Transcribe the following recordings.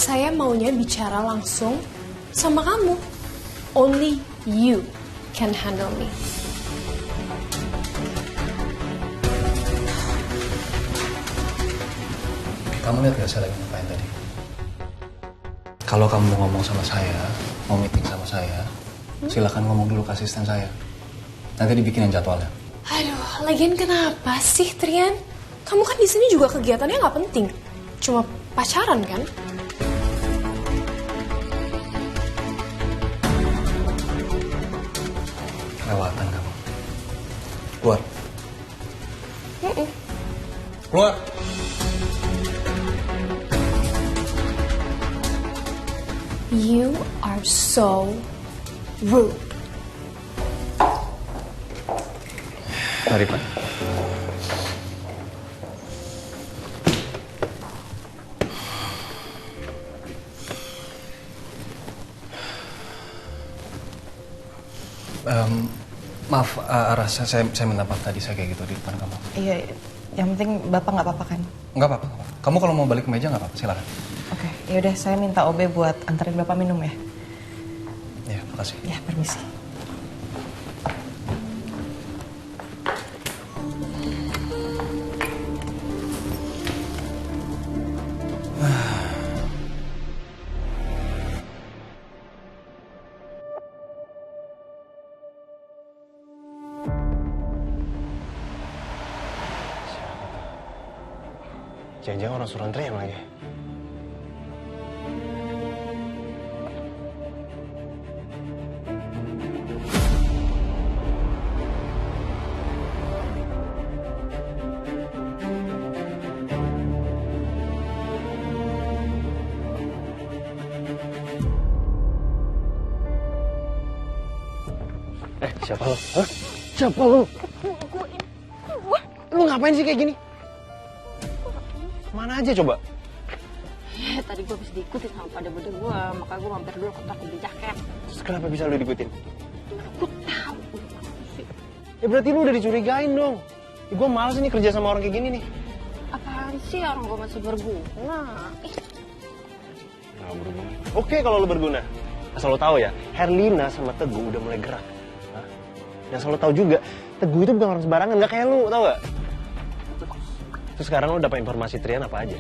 Saya maunya bicara langsung sama kamu. Only you can handle me. Kamu lihat gak saya lagi ngapain tadi? Kalau kamu mau ngomong sama saya, mau meeting sama saya, silakan ngomong dulu ke asisten saya. Nanti dibikinin jadwalnya. Aduh, lagian kenapa sih, Trian? Kamu kan di sini juga kegiatannya nggak penting, cuma pacaran kan? Kelewatan kamu. Keluar. Keluar. You are so rude. Mari, Pak. Maaf, Aras, saya minta maaf tadi saya kayak gitu di depan kamu. Iya, yang penting Bapak nggak apa-apa kan? Nggak apa-apa. Kamu kalau mau balik ke meja nggak apa-apa, silakan. Oke, ya udah saya minta OB buat anterin Bapak minum ya. Ya, makasih. Ya, permisi. Jangan-jangan orang suruhan Trian lagi. Siapa lo? Hah? Siapa lo? Lu ngapain sih kayak gini? Mana aja coba? Ya, tadi gue habis diikutin sama pada bude gue, makanya gue mampir dulu ke toko beli jaket. Terus kenapa bisa lu diikutin? Gue tahu. Ya berarti lu udah dicurigain dong. Ya, gue males nih kerja sama orang kayak gini nih. Apaan sih, orang gue masih berguna. Nah, berguna. Oke kalau lu berguna. Asal lu tahu ya, Herlina sama Teguh udah mulai gerak. Hah? Dan asal lu tahu juga, Teguh itu bukan orang sembarangan, gak kayak lu, tau gak? Terus sekarang lu dapat informasi Trian apa aja?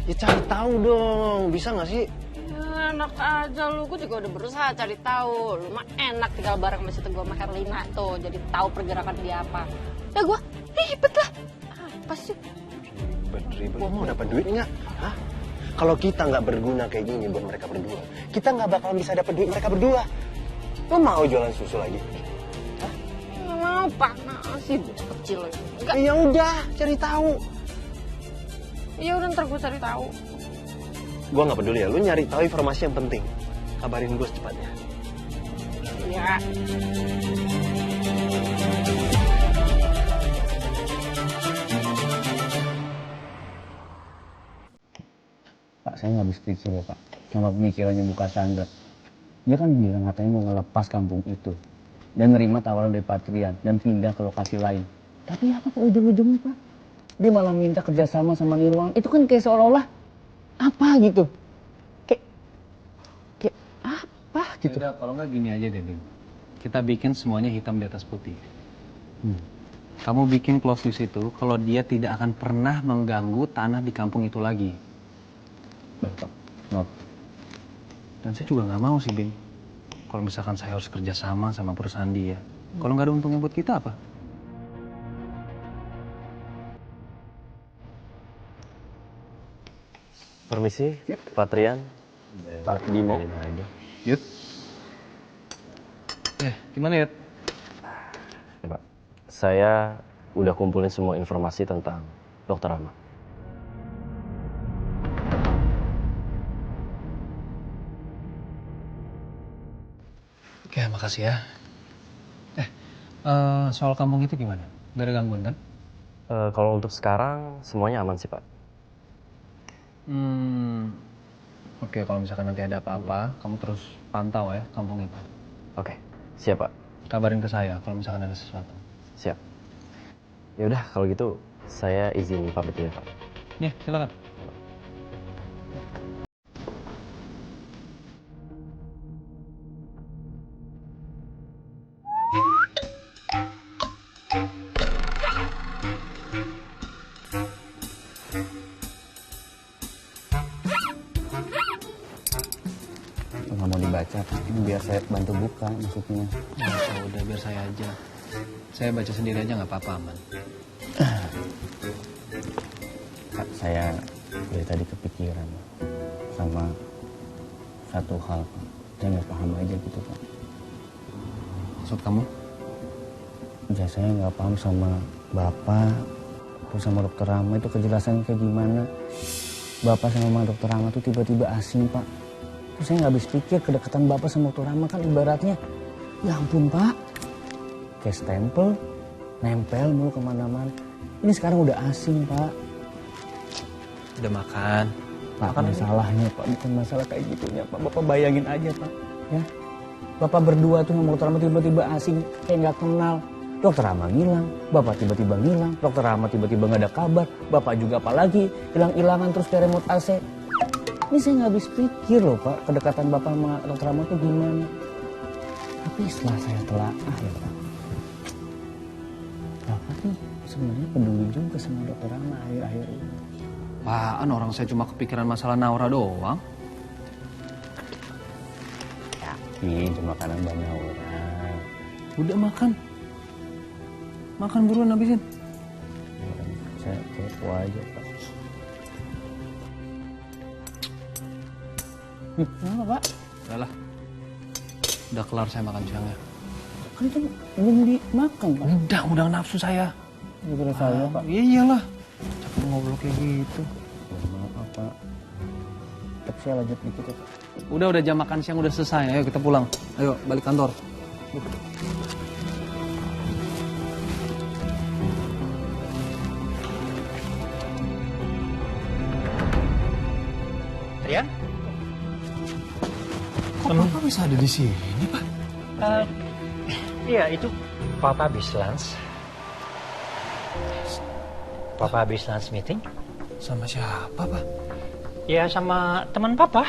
Ya cari tahu dong, bisa nggak sih? Ya, enak aja lu, gue juga udah berusaha cari tahu. Lu mah enak tinggal bareng sama si Teguh sama Herlina tuh, jadi tahu pergerakan dia apa. Ya gue ribet lah. Apa sih? Ribet. Gua mau dapat duit nggak? Hah? Kalau kita nggak berguna kayak gini buat mereka berdua, kita nggak bakalan bisa dapat duit mereka berdua. Lo mau jualan susu lagi? Nggak mau, panas sih kecil lagi. Ya udah, cari tahu. Ya udah ntar gue cari tahu. Gua nggak peduli ya, lu nyari tahu informasi yang penting. Kabarin gue secepatnya. Ya. Pak, saya nggak habis pikir ya Pak, sama pemikirannya Bu Cassandra. Dia kan bilang katanya mau ngelepas kampung itu dan nerima tawaran dari Pak Trian dan pindah ke lokasi lain. Tapi apa Pak ujung-ujungnya Pak? Dia malah minta kerjasama sama Nirwan. Itu kan kayak seolah-olah apa gitu. Kayak apa gitu. Udah, kalau nggak gini aja deh, Din. Kita bikin semuanya hitam di atas putih. Kamu bikin clause di situ kalau dia tidak akan pernah mengganggu tanah di kampung itu lagi. Betul. Not. Dan saya juga nggak mau sih, Bing. Kalau misalkan saya harus kerja sama perusahaan dia. Kalau nggak ada untungnya buat kita apa? Permisi, Pak Trian. Pak Bimo. Yud. Gimana Yud? Ya, Pak. Saya udah kumpulin semua informasi tentang Dokter Rama. Oke, makasih ya. Soal kampung itu gimana? Gak ada gangguan kan? Kalau untuk sekarang semuanya aman sih, Pak. Oke, kalau misalkan nanti ada apa-apa, kamu terus pantau ya kampung itu. Oke, siap, Pak. Kabarin ke saya kalau misalkan ada sesuatu. Siap. Ya udah, kalau gitu saya izin pamit dulu, Pak. Nih, silakan. Nggak mau dibaca, ini biar saya bantu buka maksudnya. Ya udah, biar saya aja. Saya baca sendiri aja nggak apa-apa, aman. Kak, saya dari tadi kepikiran sama satu hal, Pak. Saya nggak paham aja gitu, Pak. Maksud kamu? Ya saya nggak paham sama Bapak, terus sama Dokter Rama itu kejelasannya kayak gimana. Bapak sama Dokter Rama tuh tiba-tiba asing, Pak. Terus saya nggak habis pikir kedekatan Bapak sama Dokter Rama kan ibaratnya, ya ampun Pak, kayak stempel, nempel mulu kemana-mana. Ini sekarang udah asing, Pak. Udah makan. Pak, masalahnya Pak, bukan masalah kayak gitunya Pak. Bapak bayangin aja Pak, ya. Bapak berdua tuh sama Dokter Rama tiba-tiba asing, kayak nggak kenal. Dokter Rama ngilang, Bapak tiba-tiba ngilang, Dokter Rama tiba-tiba nggak ada kabar, Bapak juga apalagi hilang-hilangan terus kayak remote AC. Ini saya nggak habis pikir loh Pak, kedekatan Bapak sama Dokter Rama tuh gimana. Tapi setelah saya telaah ya Pak, Bapak tuh sebenarnya peduli juga sama Dokter Rama akhir-akhir ini. Apaan, orang saya cuma kepikiran masalah Naura doang. Yakin cuma karena Mbak Naura. Udah makan. Makan buruan, habisin. Saya kepo aja Pak. Kenapa Pak? Udah lah. Udah kelar saya makan siangnya. Kan itu belum dimakan Pak. Udah nafsu saya. Gara-gara saya Pak. Iya iyalah. Capek ngobrol kayak gitu. Maaf Pak. Tapi saya lanjut dikit ya Pak. Udah jam makan siang udah selesai. Ayo kita pulang. Ayo balik kantor. Rian? Kok Papa bisa ada di sini, Pak? Iya, itu Papa habis lunch. Papa habis lunch meeting. Sama siapa, Pak? Ya, sama teman Papa.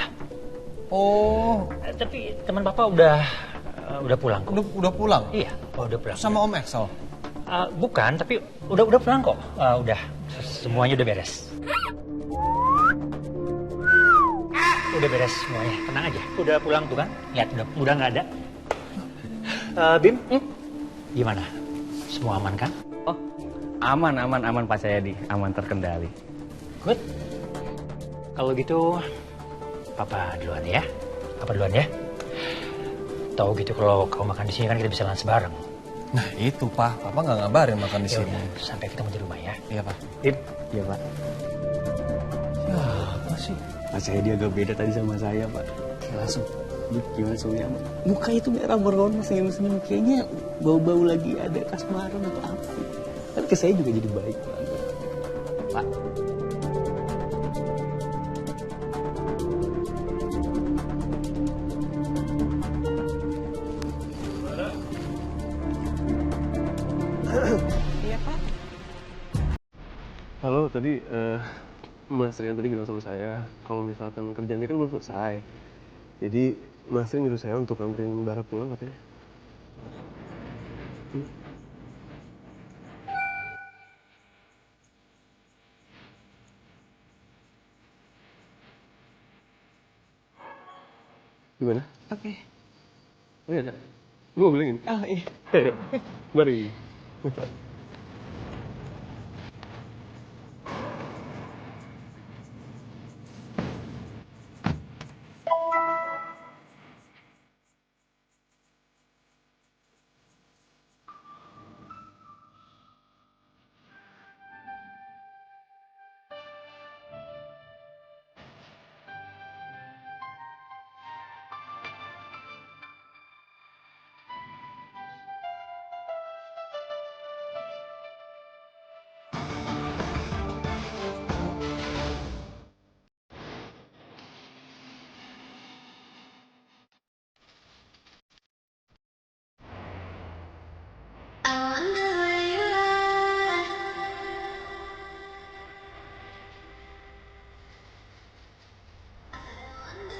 Oh, Tapi teman Papa udah pulang kok. udah pulang? Iya, udah pulang. Sama Om Excel? Bukan, tapi udah pulang kok. Udah, semuanya udah beres. Udah beres semuanya, tenang aja. Udah pulang tuh kan? Lihat, udah nggak ada. Bim, gimana? Semua aman kan? Oh, aman Pak Sayadi, aman terkendali. Good. Kalau gitu, Papa duluan ya. Papa duluan ya. Tahu gitu kalau kau makan di sini kan kita bisa lunch bareng. Nah itu, Pak. Papa nggak ngabarin makan di Ya sini. udah, sampai ketemu di rumah ya. Iya, Pak. Bim, Iya Pak. Ya, apa sih? Pak Sayadi agak beda tadi sama saya Pak. Langsung. Gimana suaminya? Muka itu merah meron, senyum-senyum. Kayaknya bau-bau lagi ada kasmaran atau apa. Kan ke saya juga jadi baik Pak. Pak. Iya Pak. Halo, tadi Mas Rian tadi bilang sama saya kalau misalkan kerjaan dia kan belum selesai. Jadi Mas Rian nyuruh saya untuk nganterin Bara pulang katanya. Gimana? Oke. Oh iya ada. Lu mau bilangin? Oh iya. Mari.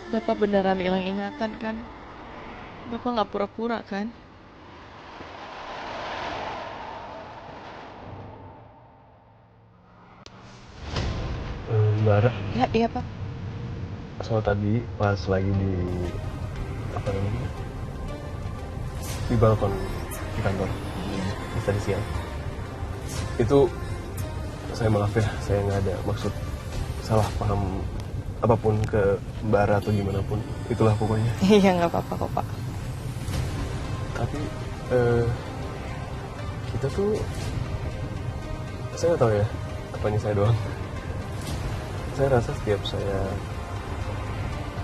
Bapak beneran hilang ingatan kan? Bapak nggak pura-pura kan? Mbak Ara, Ya, iya Pak. soal tadi pas lagi di apa namanya di balkon di kantor tadi siang itu saya maaf ya, saya nggak ada maksud salah paham apapun ke Mbak Ara atau gimana pun, itulah pokoknya. Iya, nggak apa-apa kok Pak. Tapi kita tuh, saya nggak tahu ya apa ini saya doang, saya rasa setiap saya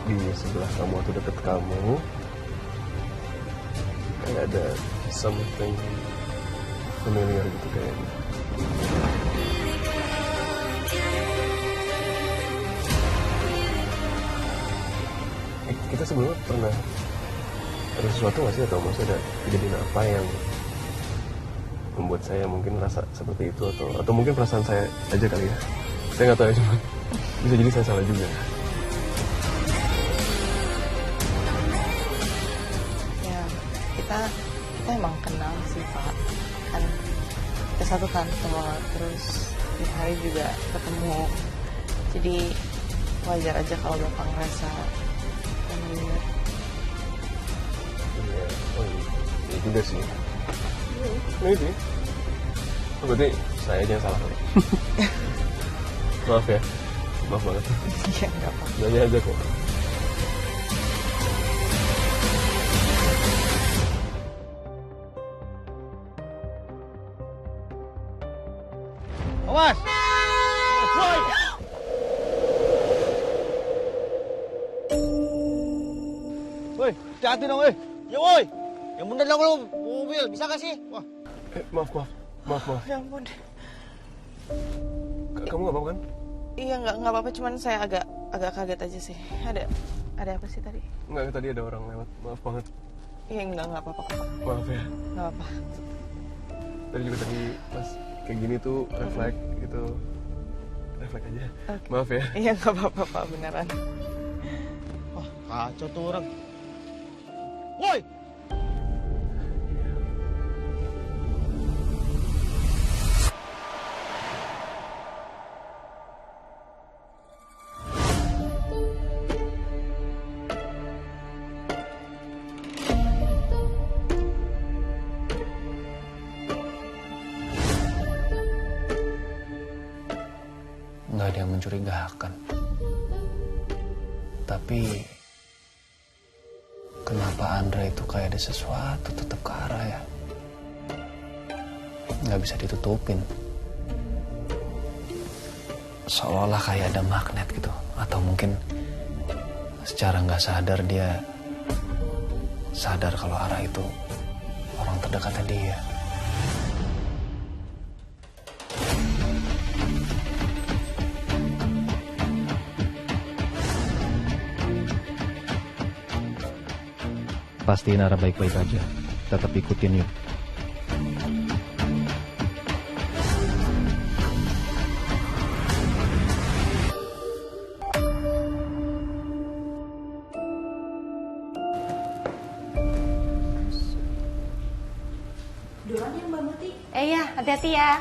di sebelah kamu atau deket kamu kayak ada something familiar gitu kayaknya. Kita sebelumnya pernah ada sesuatu nggak sih, atau maksudnya ada kejadian apa yang membuat saya mungkin merasa seperti itu, atau mungkin perasaan saya aja kali ya, saya nggak tahu ya, cuma bisa jadi saya salah juga. Ya, kita emang kenal sih Pak. Kan kita satu kantor, terus tiap hari juga ketemu. Jadi wajar aja kalau Bapak ngerasa familiar. Iya, oh iya juga sih. Nah itu ya. Oh, berarti saya aja yang salah kali. Maaf ya, maaf banget. Iya, nggak apa-apa. Nanya aja kok. Awas! Woi! Woi, hati-hati dong, woi. Ya, woi. Yang bener dong lu, mobil. Bisa gak sih? Wah. Maaf. Ya ampun. Kamu nggak apa-apa kan? Iya, nggak apa-apa. Cuman saya agak kaget aja sih. Ada apa sih tadi? Nggak, tadi ada orang lewat. Maaf banget. Iya, nggak apa-apa kok Pak. Maaf ya. Nggak apa. Tadi juga pas kayak gini tuh refleks gitu. Refleks aja. Oke. Maaf ya. Iya, nggak apa-apa Pak, beneran. Wah, kacau tuh orang. Woi! Nggak ada yang mencurigakan. Tapi kenapa Andra itu kayak ada sesuatu tetap ke arah ya? Nggak bisa ditutupin. Seolah-olah kayak ada magnet gitu. Atau mungkin secara nggak sadar dia sadar kalau Ara itu orang terdekatnya dia. Pastiin Ara baik-baik aja. Tetap ikutin yuk. Duluan ya Mbak Muti. Iya, hati-hati ya.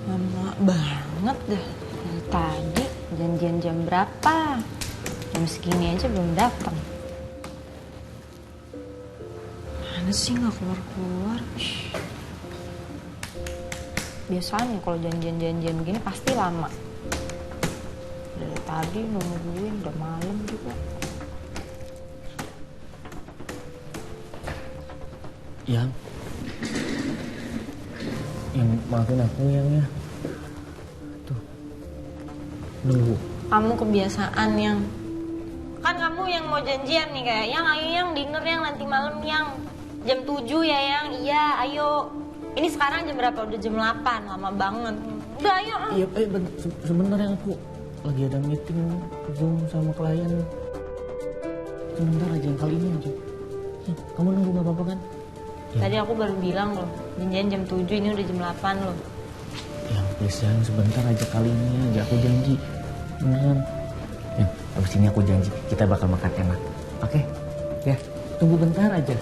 Lama banget dah. Dari tadi janjian jam berapa? Jam segini aja belum datang. Mana sih nggak keluar-keluar? Biasanya kalau janjian-janjian begini pasti lama. Dari tadi nungguin, udah malam juga. Yang maafin aku yang ya. Tuh. Nunggu. Kamu kebiasaan yang kan kamu yang mau janjian nih kayak yang ayo yang dinner yang nanti malam yang jam 7 ya yang iya ayo ini sekarang jam berapa udah jam 8 lama banget udah ayo Iya, sebentar yang aku lagi ada meeting Zoom sama klien. Sebentar aja, yang kali ini aja. Kamu nunggu nggak apa-apa kan? tadi aku baru bilang loh janjian jam 7 ini udah jam 8 loh Yang please yang sebentar aja, kali ini aja aku janji. tenang. Ya, abis ini aku janji kita bakal makan enak. Oke? Ya, tunggu bentar aja.